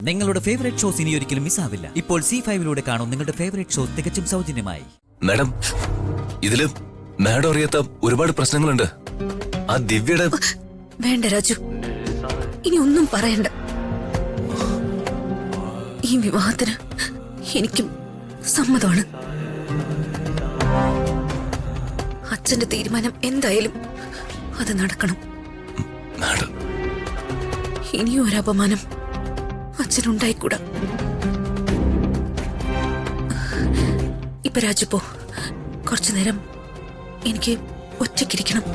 നിങ്ങളുടെ favourite shows ഇനി ഒരിക്കലും മിസ്സാവില്ല. ഇപ്പോൾ C5 കാണും നിങ്ങളുടെ ഫേവറേറ്റ് ഷോസ് തികച്ചും സൗജന്യമായി. മാഡം, ഇതില് മാഡം അറിയാത്ത ഒരുപാട് പ്രശ്നങ്ങളുണ്ട്. ആ ദിവ്യയുടെ... വേണ്ട രാജു, ഇനി ഒന്നും പറയണ്ട. ഈ വിവാഹത്തിന് എനിക്കും സമ്മതമാണ്. അച്ഛന്റെ തീരുമാനം എന്തായാലും അത് നടക്കണം. മാഡം, ഇനിയും ഒരു അപമാനം അച്ഛനുണ്ടായിക്കൂടാ. ഇപ്പൊ രാജു പോ. കുറച്ചു നേരം എനിക്ക് ഒറ്റയ്ക്കിരിക്കണം.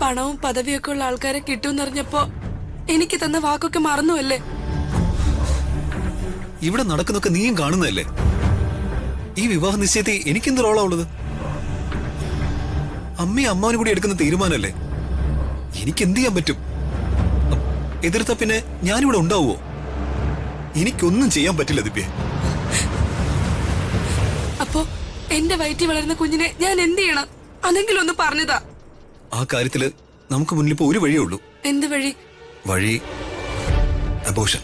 പണവും പദവിയൊക്കെ ഉള്ള ആൾക്കാരെ കിട്ടുമെന്നറിഞ്ഞപ്പോ എനിക്ക് തന്ന വാക്കൊക്കെ മറന്നുവല്ലേ? ഇവിടെ നടക്കുന്നൊക്കെ നീയും കാണുന്നതല്ലേ? ഈ വിവാഹ നിശ്ചയത്തിൽ എനിക്കെന്ത് റോളാ ഉള്ളത്? അമ്മയും അമ്മാവനും കൂടി എടുക്കുന്ന തീരുമാനമല്ലേ? എനിക്ക് എന്ത് ചെയ്യാൻ പറ്റും? എതിർത്ത പിന്നെ ഞാനിവിടെ ഉണ്ടാവുമോ? എനിക്കൊന്നും ചെയ്യാൻ പറ്റില്ല ദിവ്യ. അപ്പോ എന്റെ വയറ്റിൽ വളരുന്ന കുഞ്ഞിനെ ഞാൻ എന്ത് ചെയ്യണം? അതെങ്കിലും ഒന്ന് പറഞ്ഞതാ. ആ കാര്യത്തില് നമുക്ക് മുന്നിൽ ഇപ്പോ ഒരു വഴിയേ ഉള്ളൂ. എന്ത് വഴി? വഴി അബോർഷൻ.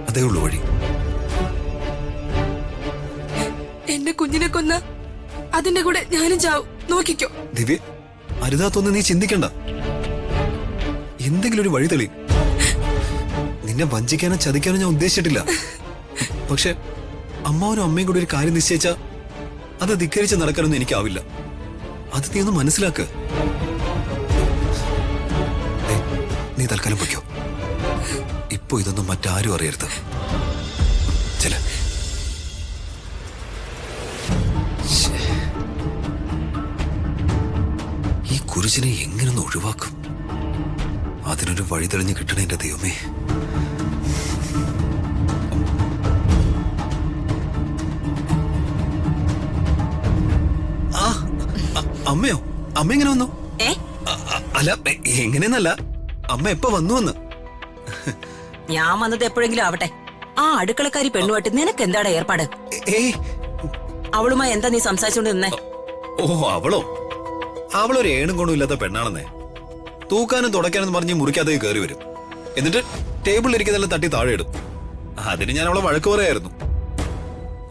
അതേ ഉള്ളൂ വഴി. എന്റെ കുഞ്ഞിനെ കൊന്ന അതിന്റെ കൂടെ ഞാനും ചാവും. നോക്കിക്കോ. ദിവ്യ, അരുതാത്തൊന്നും നീ ചിന്തിക്കണ്ട. എന്തെങ്കിലും ഒരു വഴി തെളി. നിന്നെ വഞ്ചിക്കാനോ ചതിക്കാനോ ഞാൻ ഉദ്ദേശിച്ചിട്ടില്ല. പക്ഷെ അമ്മാവനും അമ്മയും കൂടി ഒരു കാര്യം നിശ്ചയിച്ചാ അത് ധിക്കരിച്ച് നടക്കാനൊന്നും എനിക്കാവില്ല. അത് നീ ഒന്ന് മനസ്സിലാക്ക്. നീ തൽക്കാലം പൊയ്ക്കോ. ഇപ്പൊ ഇതൊന്നും മറ്റാരും അറിയരുത്. ചില ഈ കുരിശിനെ എങ്ങനൊന്ന് ഒഴിവാക്കും? അതിനൊരു വഴി തെളിഞ്ഞ് കിട്ടണേ എന്റെ ദൈവമേ. അമ്മയോ? അമ്മ എങ്ങനെ വന്നു? അല്ല, എങ്ങനെയെന്നല്ല, അമ്മ എപ്പ വന്നു വന്ന്. ഞാൻ വന്നത് എപ്പോഴെങ്കിലും ആവട്ടെ. ആ അടുക്കളക്കാരി പെണ്ണുമായിട്ട് നിനക്ക് എന്താടാ ഏർപ്പാട്? അവളുമായി എന്താ നീ സംസാരിച്ചോണ്ട് നിന്നേ? ഓ, അവളൊരു ഏണും കൊണ്ടും ഇല്ലാത്ത പെണ്ണാണെന്നേ. തൂക്കാനും തുടയ്ക്കാനും പറഞ്ഞ് മുറിക്കാതെ കയറി വരും. എന്നിട്ട് ടേബിളിൽ ഇരിക്കുന്നതെല്ലാം തട്ടി താഴെ ഇടും. അതിന് ഞാൻ അവളെ വഴക്ക് പറയായിരുന്നു.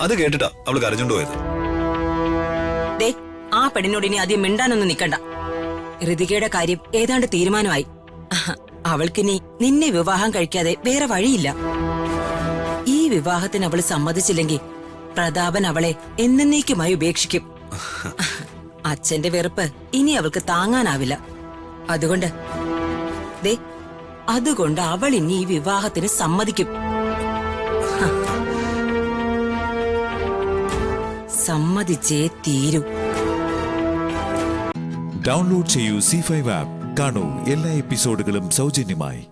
അത് കേട്ടിട്ടാ അവള് കരഞ്ഞോണ്ട് പോയത്. ആ പെണ്ണിനോട് ഇനി ആദ്യം മിണ്ടാനൊന്നും നിക്കണ്ട. ഋതികയുടെ കാര്യം ഏതാണ്ട് തീരുമാനമായി. അവൾക്കിനി നിന്നെ വിവാഹം കഴിക്കാതെ വേറെ വഴിയില്ല. ഈ വിവാഹത്തിന് അവള് സമ്മതിച്ചില്ലെങ്കിൽ പ്രതാപൻ അവളെ എന്നേക്കുമായി ഉപേക്ഷിക്കും. അച്ഛന്റെ വെറുപ്പ് ഇനി അവൾക്ക് താങ്ങാനാവില്ല. അതുകൊണ്ട് അവൾ ഇനി ഈ വിവാഹത്തിന് സമ്മതിക്കും. സമ്മതിച്ചേ തീരൂ. ഡൗൺലോഡ് ചെയ്യൂ C5 ആപ്പ്. കാണൂ എല്ലാ എപ്പിസോഡുകളും സൗജന്യമായി.